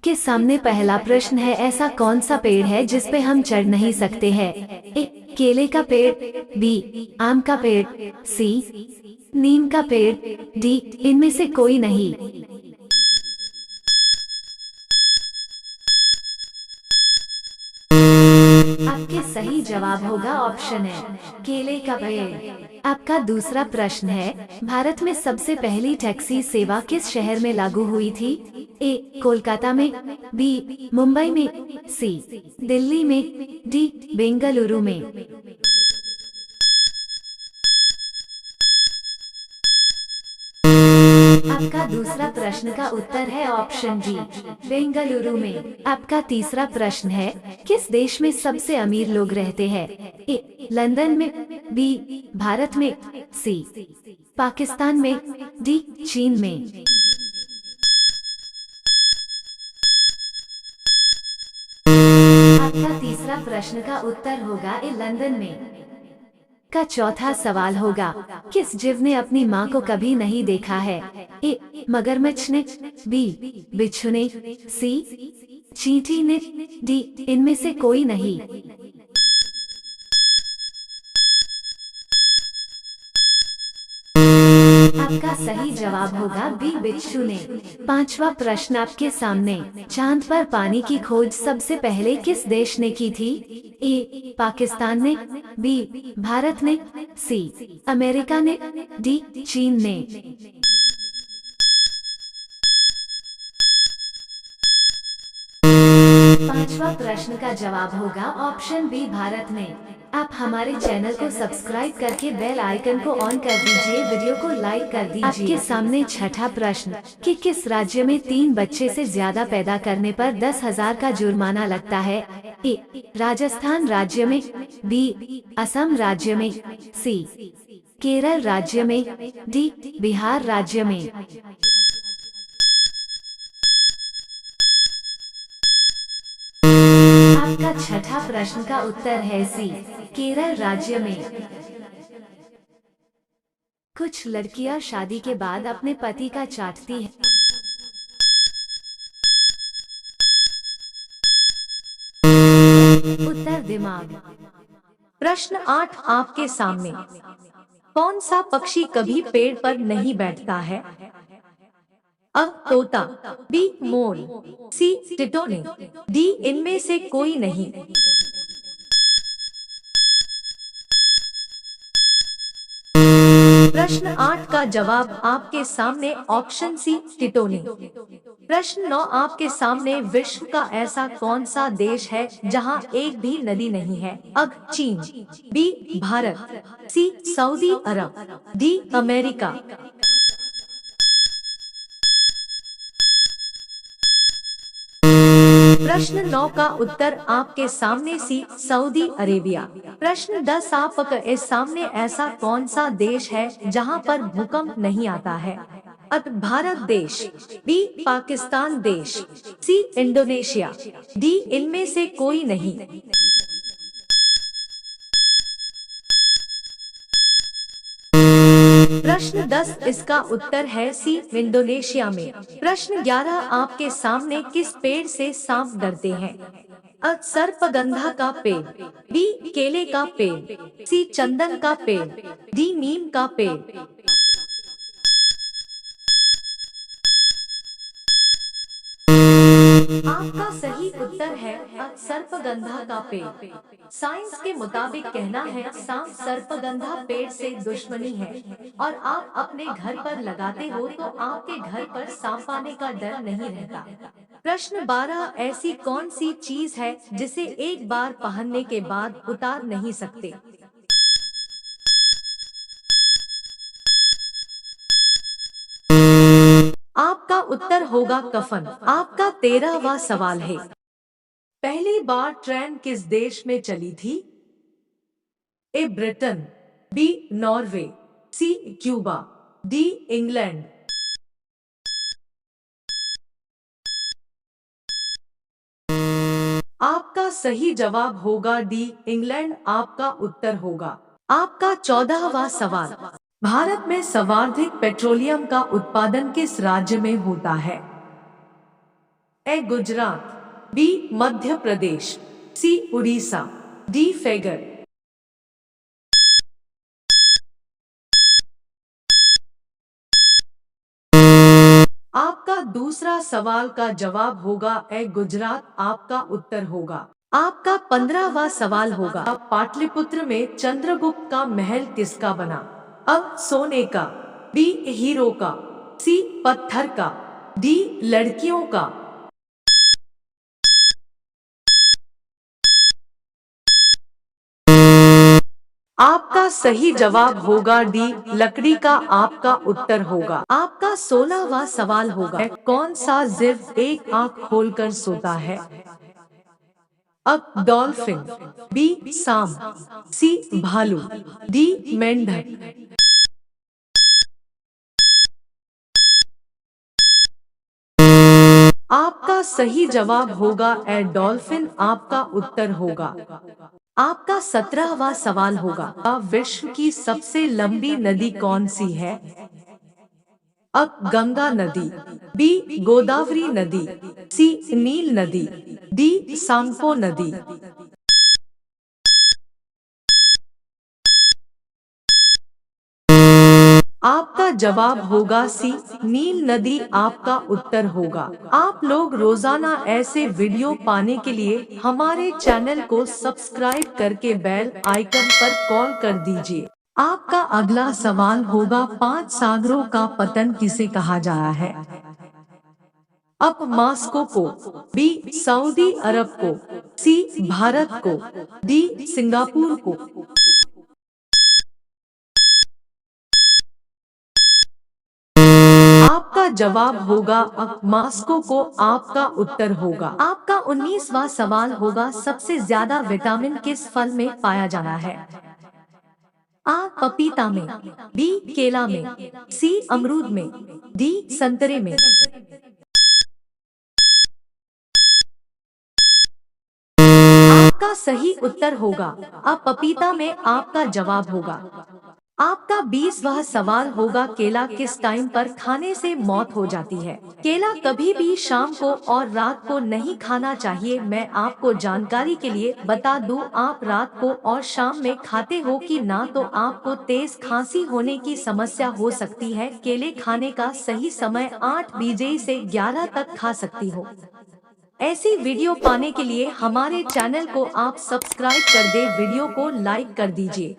आपके सामने पहला प्रश्न है, ऐसा कौन सा पेड़ है जिस पे हम चढ़ नहीं सकते हैं? ए केले का पेड़, बी आम का पेड़, सी नीम का पेड़, डी इनमें से कोई नहीं। आपके सही जवाब होगा ऑप्शन है केले का पेड़। आपका दूसरा प्रश्न है, भारत में सबसे पहली टैक्सी सेवा किस शहर में लागू हुई थी? ए कोलकाता में, बी मुंबई में, सी दिल्ली में, डी बेंगलुरु में। आपका दूसरा प्रश्न का उत्तर है ऑप्शन डी बेंगलुरु में। आपका तीसरा प्रश्न है, किस देश में सबसे अमीर लोग रहते हैं? ए लंदन में, बी भारत में, सी पाकिस्तान में, डी चीन में। आपका तीसरा प्रश्न का उत्तर होगा ए लंदन में। का चौथा सवाल होगा, किस जीव ने अपनी माँ को कभी नहीं देखा है? ए मगरमच्छ ने, बी बिच्छू ने, सी चींटी ने, डी इनमें से कोई नहीं। आपका सही जवाब होगा बी बिच्छू ने। पांचवा प्रश्न आपके सामने, चांद पर पानी की खोज सबसे पहले किस देश ने की थी? ए पाकिस्तान ने, बी भारत ने, सी अमेरिका ने, डी चीन ने। पांचवा प्रश्न का जवाब होगा ऑप्शन बी भारत ने। आप हमारे चैनल को सब्सक्राइब करके बेल आइकन को ऑन कर दीजिए, वीडियो को लाइक कर दीजिए। आपके सामने छठा प्रश्न, कि किस राज्य में 3 बच्चे से ज्यादा पैदा करने पर 10,000 का जुर्माना लगता है? ए राजस्थान राज्य में, बी असम राज्य में, सी केरल राज्य में, डी बिहार राज्य में। आपका छठा प्रश्न का उत्तर है सी केरल राज्य में। कुछ लड़कियां शादी के बाद अपने पति का चाटती हैं। उत्तर दिमाग। प्रश्न 8 आपके सामने, कौन सा पक्षी कभी पेड़ पर नहीं बैठता है? अ तोता, बी मोर, सी टिटोने, डी इनमें से कोई नहीं। प्रश्न 8 का जवाब आपके सामने ऑप्शन सी टिटोने। प्रश्न 9 आपके सामने, विश्व का ऐसा कौन सा देश है जहां एक भी नदी नहीं है? अ चीन, बी भारत, सी सऊदी अरब, डी अमेरिका। प्रश्न 9 का उत्तर आपके सामने सी सऊदी अरेबिया। प्रश्न 10 आपके सामने, ऐसा कौन सा देश है जहां पर भूकंप नहीं आता है? अ भारत देश, बी पाकिस्तान देश, सी इंडोनेशिया, डी इनमें से कोई नहीं। प्रश्न 10 इसका उत्तर है सी इंडोनेशिया में। प्रश्न 11 आपके सामने, किस पेड़ से सांप डरते हैं? अ सर्पगंधा का पेड़, बी केले का पेड़, सी चंदन का पेड़, डी नीम का पेड़। आपका सही उत्तर है सर्पगंधा का पेड़। साइंस के मुताबिक कहना है, सांप सर्पगंधा पेड़ से दुश्मनी है और आप अपने घर पर लगाते हो तो आपके घर पर सांप आने का डर नहीं रहता। प्रश्न 12 ऐसी कौन सी चीज है जिसे एक बार पहनने के बाद उतार नहीं सकते? आपका उत्तर होगा कफन। आपका 13वां सवाल है, पहली बार ट्रेन किस देश में चली थी? ए ब्रिटेन, बी नॉर्वे, सी क्यूबा, डी इंग्लैंड। आपका सही जवाब होगा डी इंग्लैंड। आपका उत्तर होगा। आपका 14वां सवाल, भारत में सर्वाधिक पेट्रोलियम का उत्पादन किस राज्य में होता है? ए गुजरात, बी मध्य प्रदेश, सी उड़ीसा, डी फेगर। आपका दूसरा सवाल का जवाब होगा ए गुजरात, आपका उत्तर होगा। आपका 15वां सवाल होगा, पाटलिपुत्र में चंद्रगुप्त का महल किसका बना? अब सोने का, बी हीरो का, सी पत्थर का, डी लड़कियों का। आपका सही जवाब होगा डी लकड़ी का, आपका उत्तर होगा। आपका 16वां सवाल होगा, कौन सा जीव एक आंख खोलकर सोता है? अब डॉल्फिन, बी सांप, सी भालू, डी मेंढक। आपका सही जवाब होगा ए डॉल्फिन, आपका उत्तर होगा। आपका 17वां सवाल होगा, विश्व की सबसे लंबी नदी कौन सी है? अब गंगा नदी, बी गोदावरी नदी, सी नील नदी, डी सांगपो नदी। आपका जवाब होगा सी नील नदी, आपका उत्तर होगा। आप लोग रोजाना ऐसे वीडियो पाने के लिए हमारे चैनल को सब्सक्राइब करके बेल आइकन पर कॉल कर दीजिए। आपका अगला सवाल होगा, 5 सागरों का पतन किसे कहा जाता है? अब मॉस्को को, बी सऊदी अरब को, सी भारत को, डी सिंगापुर को। आपका जवाब होगा अब मॉस्को को, आपका उत्तर होगा। आपका 19वां सवाल होगा, सबसे ज्यादा विटामिन किस फल में पाया जाना है? आ पपीता में, बी केला में, सी अमरूद में, डी संतरे में। आपका सही उत्तर होगा अब पपीता में, आपका जवाब होगा। आपका 20वां सवाल होगा, केला किस टाइम पर खाने से मौत हो जाती है? केला कभी भी शाम को और रात को नहीं खाना चाहिए। मैं आपको जानकारी के लिए बता दूं, आप रात को और शाम में खाते हो कि ना तो आपको तेज खांसी होने की समस्या हो सकती है। केले खाने का सही समय 8 बजे से 11 तक खा सकती हो। ऐसी वीडियो पाने के लिए हमारे चैनल को आप सब्सक्राइब कर दे, वीडियो को लाइक कर दीजिए।